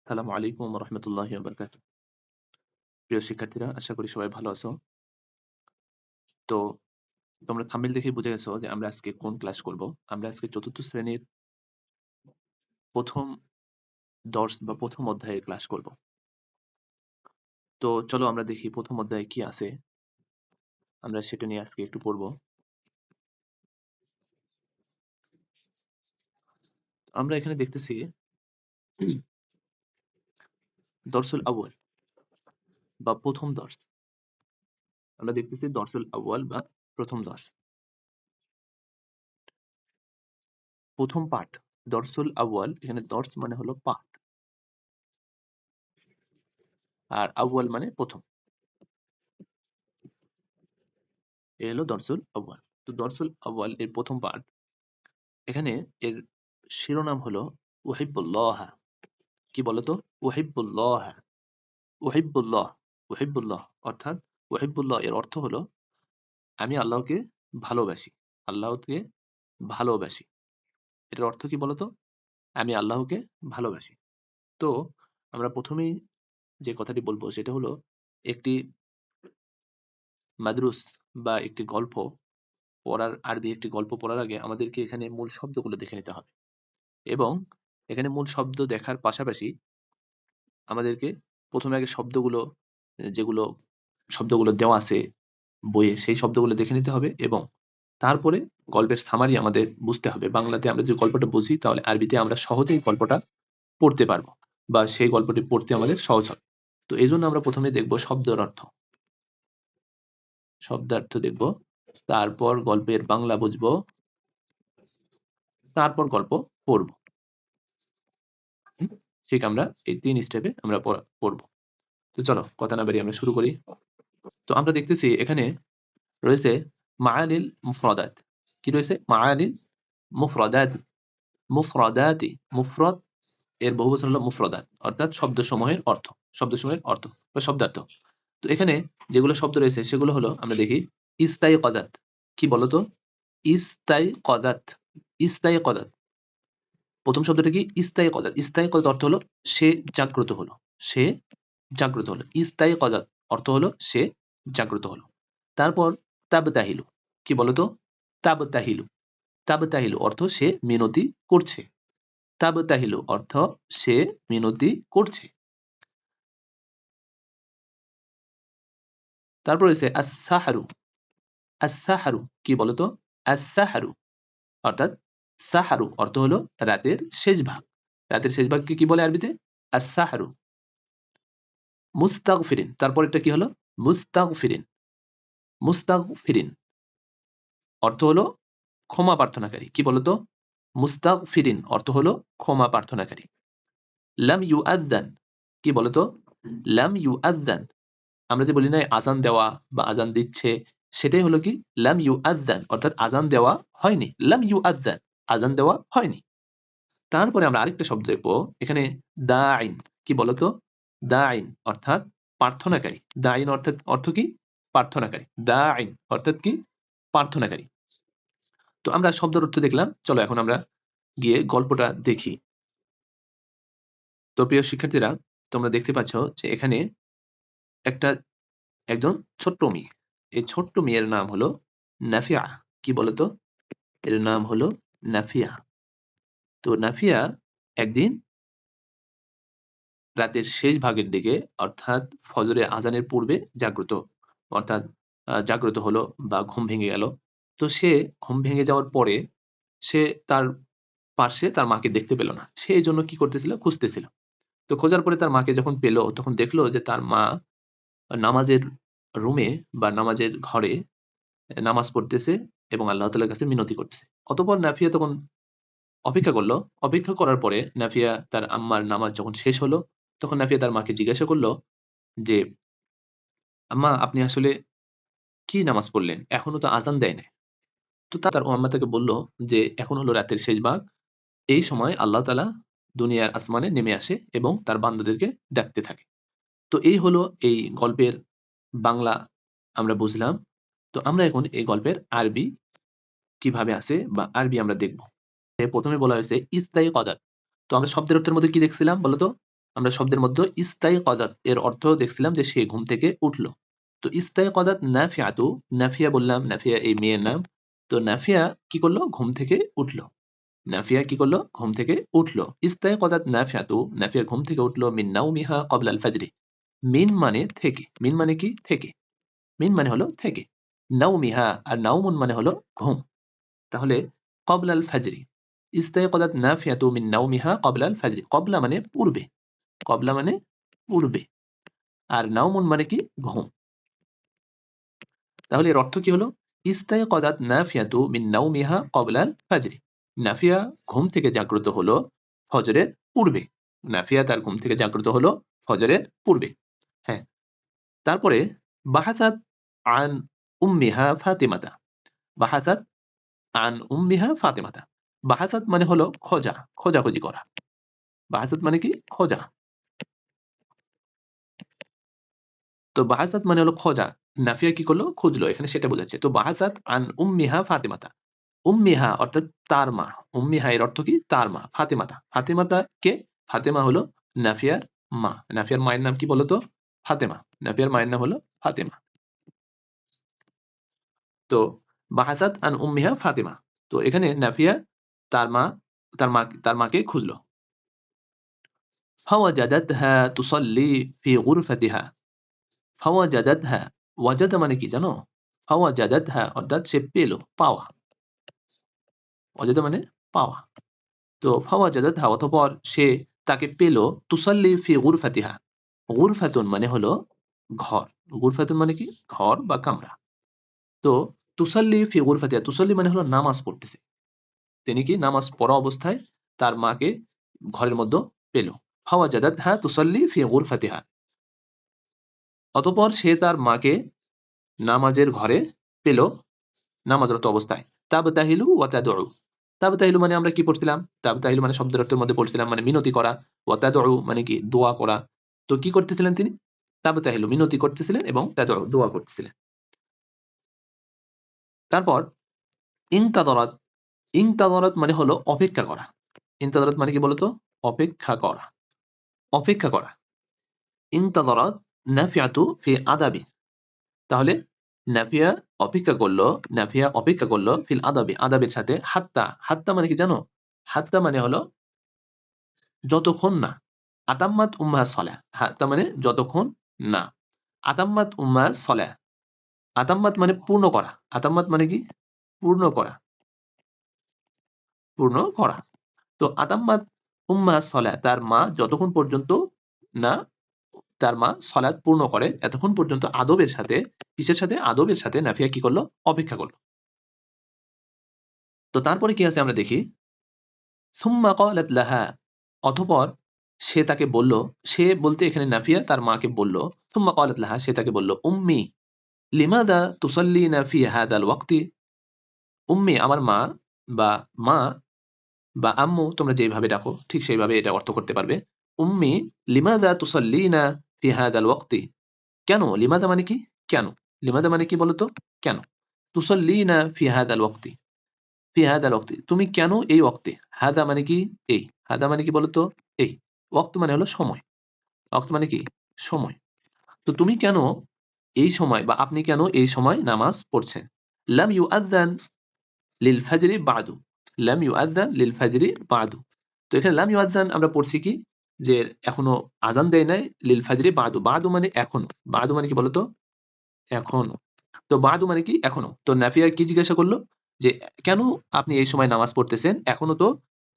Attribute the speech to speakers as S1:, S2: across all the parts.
S1: আসসালামু আলাইকুম রহমতুল্লাহি ওয়া বারাকাতুহু। প্রিয় শিক্ষার্থীরা, আশা করি সবাই ভালো আছো। তো তোমরা থাম্বনেল দেখেই বুঝে গেছো যে আমরা আজকে কোন ক্লাস করব। আমরা আজকে চতুর্থ শ্রেণীর প্রথম দর্স বা প্রথম অধ্যায়ের ক্লাস করব। তো চলো আমরা দেখি প্রথম অধ্যায়ে কি আছে, আমরা সেটা নিয়ে আজকে একটু পড়ব। আমরা এখানে দেখতেছি দর্সুল আউয়াল বা প্রথম দর্স। আমরা দেখতেছি দর্সুল আউয়াল বা প্রথম দর্স, প্রথম পাঠ। দর্সুল আউয়াল, এখানে দর্স মানে হলো পাঠ, আর আউয়াল মানে প্রথম। এ হলো দর্সুল আউয়াল। তো দর্সুল আউয়াল এর প্রথম পাঠ। এখানে এর শিরোনাম হলো উহিব্বুল্লাহ। কি বলতো? উহিব্বুল্লাহ। উহিব্বুল্লাহ, উহিব্বুল্লাহ অর্থাৎ উহিব্বুল্লাহ এর অর্থ হলো আমি আল্লাহকে ভালোবাসি। আল্লাহকে ভালোবাসি, এটার অর্থ কি বলতো? আমি আল্লাহকে ভালোবাসি। তো আমরা প্রথমেই যে কথাটি বলবো সেটা হলো, একটি মাদরুস বা একটি গল্প পড়ার, আরবি একটি গল্প পড়ার আগে আমাদেরকে এখানে মূল শব্দগুলো দেখে নিতে হবে, এবং এখানে মূল শব্দ দেখার পাশাপাশি আমাদেরকে প্রথমে আগে শব্দগুলো, যেগুলো শব্দগুলো দেওয়া আছে বইয়ে, সেই শব্দগুলো দেখে নিতে হবে, এবং তারপরে গল্পের সামারি আমাদের বুঝতে হবে। বাংলাতে আমরা যে গল্পটা বুঝি, তাহলে আরবিতে আমরা সহজেই গল্পটা পড়তে পারবো, বা সেই গল্পটি পড়তে আমাদের সহজ হবে। তো এই জন্য আমরা প্রথমে দেখব শব্দের অর্থ, শব্দার্থ দেখব, তারপর গল্পের বাংলা বুঝবো, তারপর গল্প পড়ব। ঠিক আমরা এই ৩ স্টেপে আমরা পড়ব। তো চলো কথা না বাড়িয়ে আমরা শুরু করি। তো আমরা দেখতেছি এখানে রয়েছে মাআনিল মুফরাদাত। কি রয়েছে? মাআনিল মুফরাদাত। মুফরাদাতি, মুফরাদ এর বহুবচন হলো মুফরাদাত, অর্থাৎ শব্দসমূহের অর্থ, শব্দসমূহের অর্থ বা শব্দার্থ। তো এখানে যেগুলো শব্দ রয়েছে সেগুলো হলো, আমরা দেখি ইস্তাইকাযাত। কি বলতো? ইস্তাইকাযাত। ইস্তাইকাযাত, প্রথম শব্দটা কি? ইস্তাইকাযাত। ইস্তাইকাযাত অর্থ হলো সে জাগ্রত হলো, সে জাগ্রত হলো। ইস্তাইকাযাত অর্থ হলো সে জাগ্রত হলো। তারপর তাবতাহিলু। কি বলতো? তাবতাহিলু। তাবতাহিলু অর্থ সে মিনতি করছে। তাবতাহিলু অর্থ সে মিনতি করছে। তারপর রয়েছে আস-সাহরু। আস-সাহরু কি বলতো? আস-সাহরু অর্থাৎ সাহারু অর্থ হলো রাতের শেষ ভাগ। রাতের শেষ ভাগকে কি বলে আরবিতে? আস-সাহরু। মুস্তাগফিরিন, তারপর এটা কি হলো? মুস্তাগফিরিন। মুস্তাগফিরিন অর্থ হলো ক্ষমা প্রার্থনাকারী। কি বলতো? মুস্তাগফিরিন অর্থ হলো ক্ষমা প্রার্থনাকারী। লাম ইউআদ্দান। কি বলতো? লাম ইউআদ্দান, আমরা যে বলি না আজান দেওয়া বা আজান দিচ্ছে, সেটাই হলো কি? লাম ইউআদ্দান অর্থাৎ আজান দেওয়া হয়নি। লাম ইউআদ্দান, আজান দেওয়া হয়নি। তারপরে আমরা আরেকটা শব্দ দেখবো এখানে, দাইন। কি বলতো? দাইন অর্থাৎ প্রার্থনাকারী। দাইন অর্থাৎ অর্থ কি? প্রার্থনাকারী। দাইন অর্থাৎ কি? প্রার্থনাকারী। তো আমরা শব্দের অর্থ দেখলাম, চলো এখন আমরা গিয়ে গল্পটা দেখি। তো প্রিয় শিক্ষার্থীরা, তোমরা দেখতে পাচ্ছ যে এখানে একজন ছোট্ট মেয়ে। এই ছোট্ট মেয়ের নাম হলো নাফিয়া। কি বলতো? এর নাম হলো নাফিয়া। তো নাফিয়া একদিন রাতের শেষ ভাগের দিকে, অর্থাৎ ফজরে আজানের পূর্বে জাগ্রত, অর্থাৎ জাগ্রত হলো বা ঘুম ভেঙে গেল। তো সে ঘুম ভেঙে যাওয়ার পরে সে তার পাশে তার মাকে দেখতে পেল না। সে এই জন্য কি করতেছিল? খুঁজতেছিল। তো খোঁজার পরে তার মাকে যখন পেল, তখন দেখলো যে তার মা নামাজের রুমে বা নামাজের ঘরে নামাজ পড়তেছে এবং আল্লাহ তাআলার কাছে মিনতি করতেছে। অতঃপর নাফিয়া তখন অপেক্ষা করলো। অপেক্ষা করার পরে নাফিয়া তার আম্মার নামাজ যখন শেষ হলো, তখন নাফিয়া তার মাকে জিজ্ঞাসা করলো যে, আম্মা আপনি আসলে কি নামাজ পড়লেন? এখনো তো আজান দেয় নাই। তো তার আম্মা তাকে বলল যে, এখন হলো রাতের শেষ ভাগ। এই সময় আল্লাহ তাআলা দুনিয়ার আসমানে নেমে আসে এবং তার বান্দাদেরকে ডাকতে থাকে। তো এই হলো এই গল্পের বাংলা আমরা বুঝলাম। তো আমরা এখন এই গল্পের আরবি কিভাবে আছে বা আরবি আমরা দেখব। প্রথমে বলা হয়েছে ইস্তাইকাযাত। তো আমরা শব্দের অর্থের মধ্যে কি দেখছিলাম বলতো? আমরা শব্দের মধ্যে ইস্তাইকাযাত এর অর্থ দেখছিলাম যে সে ঘুম থেকে উঠলো। তো ইস্তাইকাযাত নাফিআতু, নাফিয়া বললাম, নাফিয়া এই মেয়ের নাম। তো নাফিয়া কি করলো? ঘুম থেকে উঠলো। নাফিয়া কি করলো? ঘুম থেকে উঠলো। ইস্তাইকাযাত নাফিআতু, নাফিয়া ঘুম থেকে উঠলো মিন নাওমিহা ক্বাবলা আল ফাজরি। মিন মানে থেকে, মিন মানে কি? থেকে। মিন মানে হলো থেকে। নাওমিহা আর নাওমুন মানে হলো ঘুম। তাহলে ক্বাবলা আল ফাজরি, ইস্তাইকাযাত নাফিআতু মিন নাওমিহা ক্বাবলা আল ফাজরি। ক্বাবলা মানে পূর্বে, ক্বাবলা মানে পূর্বে, আর নাওমুন মানে কি? ঘুম। তাহলে এর অর্থ কি হলো? ইস্তাইকাযাত নাফিয়াতু মিন নাওমিহা ক্বাবলা আল ফাজরি। নাফিয়া ঘুম থেকে জাগ্রত হলো ফজরের পূর্বে। নাফিয়া তার ঘুম থেকে জাগ্রত হলো ফজরের পূর্বে। হ্যাঁ, তারপরে বাহাসাত আন উম্মিহা ফাতিমাতা। বাহাসাত আন উম্মিহা ফাতিমাতা। বাহাসাত মানে হলো খোঁজা, খোঁজাখুঁজি করা। বাহাসাত মানে কি? খোঁজা। তো বাহাসাত মানে হলো খোঁজা। নাফিয়া কি করলো? খুঁজলো, এখানে সেটা বোঝাচ্ছে। তো বাহাসাত আন উম্মিহা ফাতিমাতা। উম্মিহা অর্থাৎ তার মা। উম্মিহা এর অর্থ কি? তার মা। ফাতিমাতা, ফাতিমাতা কে? ফাতেমা হলো নাফিয়ার মা। নাফিয়ার মায়ের নাম কি বলতো? ফাতেমা। নাফিয়ার মায়ের নাম হলো ফাতেমা। তো বাহাসাত আন উম্মিহা ফাতিমা। তো এখানে নাফিয়া তার মা, তার মাকে খুঁজলো। ফাওয়াজাদাতহা তুসাল্লি ফি গুরফাতিহা। ফাওয়াজাদাতহা, ওয়াজাদা মানে কি জানো? ফাওয়াজাদাতহা অর্থাৎ সে পেল, পাওয়া। ওয়াজাদা মানে পাওয়া। তো ফাওয়াজাদাতহা অতঃপর সে তাকে পেল, তুসাল্লি ফি গুরফাতিহা। গুরফাতুন মানে হলো ঘর। গুরফাতুন মানে কি? ঘর বা কামরা। তো তুসাল্লি ফি গুরফাতিহা, তুসাল্লি মানে হলো নামাজ পড়তেছে। তিনি কি নামাজ পড়া অবস্থায় তার মাকে ঘরের মধ্যে পেল। ফাওয়াজাদাতহা তুসাল্লি ফি গুরফাতিহা, অতঃপর সে তার মাকে নামাজের ঘরে পেল, নামাজরত অবস্থায়। তাবতাহিলু ওয়া তাদউ। তাবতাহিলু মানে আমরা কি পড়ছিলাম? তাবতাহিলু মানে শব্দের অর্থের মধ্যে পড়ছিলাম মানে মিনতি করা। ওয়া তাদউ মানে কি? দোয়া করা। তো কি করতেছিলেন তিনি? তাবতাহিলু মিনতি করতেছিলেন এবং তাদউ দোয়া করতেছিলেন। তারপর ইনতাযারাত, ইনতাযারাত মানে হলো অপেক্ষা করা। ইনতাযারাত মানে কি বলতো? অপেক্ষা করা, অপেক্ষা করা। ইনতাযারাত নাফিআতু ফি আদাবি। তাহলে নাফিয়া অপেক্ষা করলো, নাফিয়া অপেক্ষা করলো ফিল আদাবি, আদাবের সাথে। হাত্তা, হাত্তা মানে কি জানো? হাত্তা মানে হলো যতক্ষণ না। আতাম্মাত উম্মাহ সলাহ, হাত্তা মানে যতক্ষণ না। আতাম্মাত উম্মাহ সলাহ, আতাম্মাত মানে পূর্ণ করা। আতাম্মাত মানে কি? পূর্ণ করা, পূর্ণ করা। তো আতাম্মাত উম্মাহ সলাহ, তার মা যতক্ষণ পর্যন্ত না তার মা সলাৎ পূর্ণ করে, এতক্ষণ পর্যন্ত আদবের সাথে, কিসের সাথে? আদবের সাথে নাফিয়া কি করলো? অপেক্ষা করলো। তো তারপরে কি আছে আমরা দেখি। সুম্মা ক্বালাত লাহা, অতঃপর সে তাকে বলল, সে বলতে এখানে নাফিয়া তার মাকে বলল। সুম্মা ক্বালাত লাহা, সে তাকে বলল, উম্মি লিমাযা তুসাল্লিনা ফি হাযাল ওয়াক্তি। উম্মি আমার মা, বা মা বা আম্মু, তোমরা যেভাবে ডাকো ঠিক সেইভাবে এটা অর্থ করতে পারবে। উম্মি লিমাযা তুসাল্লিনা ফি হাযাল ওয়াক্তি। কেন? লিমাযা মানে কি? কেন? লিমাযা মানে কি বলতো? কেন? তুসাল্লিনা ফি হাযাল ওয়াক্তি, ফি হাযাল ওয়াক্তি তুমি কেন এই ওয়াক্তে? হাযা মানে কি? এই। হাযা মানে কি বলতো? এই। ওয়াক্ত মানে হলো সময়। ওয়াক্ত মানে কি? সময়। তো তুমি কেন এই সময়, বা আপনি কেন এই সময় নামাজ পড়ছেন? লাম ইউআযান লিল ফাজরি বা'দু। লাম ইউআযান লিল ফাজরি বা'দু। তো এখানে লাম ইউআযান আমরা পড়ছি কি? যে এখনো আযান দেয় নাই লিল ফাজরি বা'দু। বা'দু মানে এখনো। বা'দু মানে কি বলতো? এখনো। তো বা'দু মানে কি? এখনো। তো নাফিয়া কি জিজ্ঞাসা করলো? যে কেন আপনি এই সময় নামাজ পড়তেছেন? এখনো তো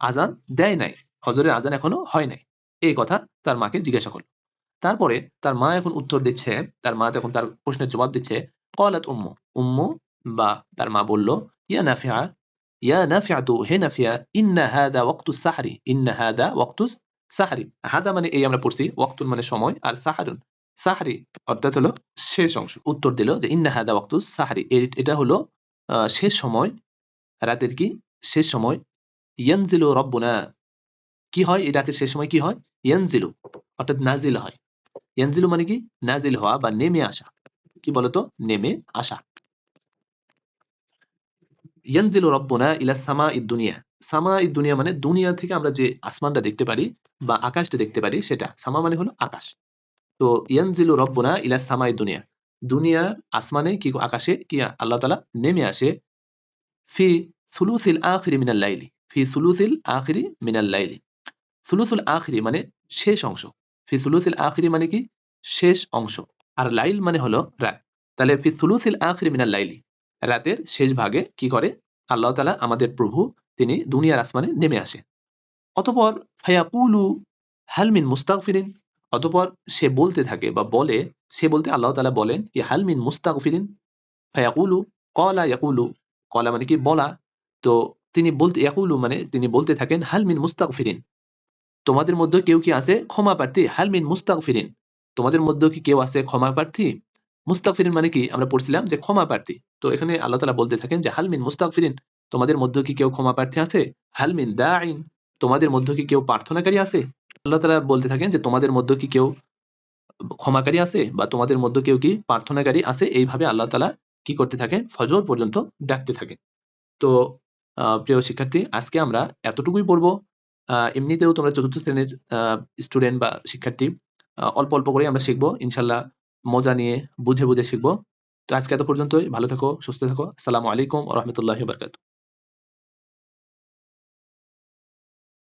S1: আযান দেয় নাই। ফজরের আযান এখনো হয় নাই। এই কথা তার মাকে জিজ্ঞাসা করলো। তারপরে তার মা এখন উত্তর দিচ্ছে, তার মা তখন তার প্রশ্নের জবাব দিচ্ছে। ক্বালাত উম্মু, উম্মু বা তার মা বলল, ইয়া নাফিআ, ইয়া নাফিআতু, হে নাফিয়া, ইন্না হাযা ওয়াক্তুস সাহরি, ইন্না হাযা ওয়াক্তুস সাহরি। হাযা মানে এই আমরা পড়ছি, ওয়াক্তুন মানে সময়, আর সাহরুন, সাহরি অর্থাৎ হলো শেষ অংশ। উত্তর দিল যে ইন্না হাযা ওয়াক্তুস সাহরি, এটা হলো শেষ সময়, রাতের কি? শেষ সময়। ইয়ানজিলু রাব্বুনা, কি হয় এই রাতের শেষ সময়? কি হয়? ইয়ানজিলু অর্থাৎ নাজিল হয়। ইয়ানজিলু মানে কি? নাজিল হওয়া বা নেমে আসা। কি বলতো? নেমে আসা। ইয়ানজিলু রাব্বুনা ইলা সামাইদ দুনিয়া। সামাইদ দুনিয়া মানে দুনিয়া থেকে আমরা যে আসমানটা দেখতে পারি বা আকাশটা দেখতে পারি সেটা। সামা মানে হলো আকাশ। তো ইয়ানজিলু রাব্বুনা ইলা সামাইদ দুনিয়া। দুনিয়ার আসমানে কি আকাশে কি আল্লাহ তাআলা নেমে আসে ফি সুলুসিল আখিরি মিনাল লাইলি। ফি সুলুসিল আখিরি মিনাল লাইলি। সুলুসুল আখিরি মানে শেষ অংশ। ফি সুলুসিল আখিরি মানে কি শেষ অংশ। আর লাইল মানে হলো রাত। তাহলে ফি সুলুসিল আখিরি মিনাল লাইলি, রাতের শেষ ভাগে কি করে আল্লাহ তাআলা আমাদের প্রভু তিনি দুনিয়ার আসমানে নেমে আসে। অতঃপর ফায়াকুলু হাল মিন মুস্তাগফিরিন, অতঃপর সে বলতে থাকে বা বলে, সে বলতে আল্লাহ তাআলা বলেন কি হাল মিন মুস্তাগফিরিন। ফায়াকুলু ক্বালা ইয়াকুলু, ক্বালা মানে কি বলা। তো তিনি বলতে ইয়াকুলু মানে তিনি বলতে থাকেন হাল মিন মুস্তাগফিরিন, তোমাদের মধ্যে কেউ কি আছে ক্ষমা প্রার্থী? হাল মিন মুস্তাগফিরিন, তোমাদের মধ্যে কি কেউ আছে ক্ষমা প্রার্থী? মুস্তাগফিরিন মানে কি আমরা পড়ছিলাম যে ক্ষমা প্রার্থী। তো এখানে আল্লাহ তাআলা বলতে থাকেন যে হাল মিন মুস্তাগফিরিন, তোমাদের মধ্যে কি কেউ ক্ষমা প্রার্থী আছে? হাল মিন দাঈন, তোমাদের মধ্যে কি কেউ প্রার্থনাকারী আছে? আল্লাহ তাআলা বলতে থাকেন যে তোমাদের মধ্যে কি কেউ ক্ষমাকারী আছে বা তোমাদের মধ্যে কেউ কি প্রার্থনাকারী আছে? এইভাবে আল্লাহ তাআলা কি করতে থাকেন ফজর পর্যন্ত ডাকতে থাকেন। তো প্রিয় শিক্ষার্থী আজকে আমরা এতটুকুই পড়বো। এমনিতেও তোমরা চতুর্থ শ্রেণীর স্টুডেন্ট বা শিক্ষার্থী, অল্প অল্প করে আমরা শিখবো ইনশাল্লাহ, মজা নিয়ে বুঝে বুঝে শিখবো। তো আজকে এত পর্যন্তই। ভালো থাকো, সুস্থ থাকো। আসসালামু আলাইকুম ওয়া রাহমাতুল্লাহি ওয়া বারাকাতুহু।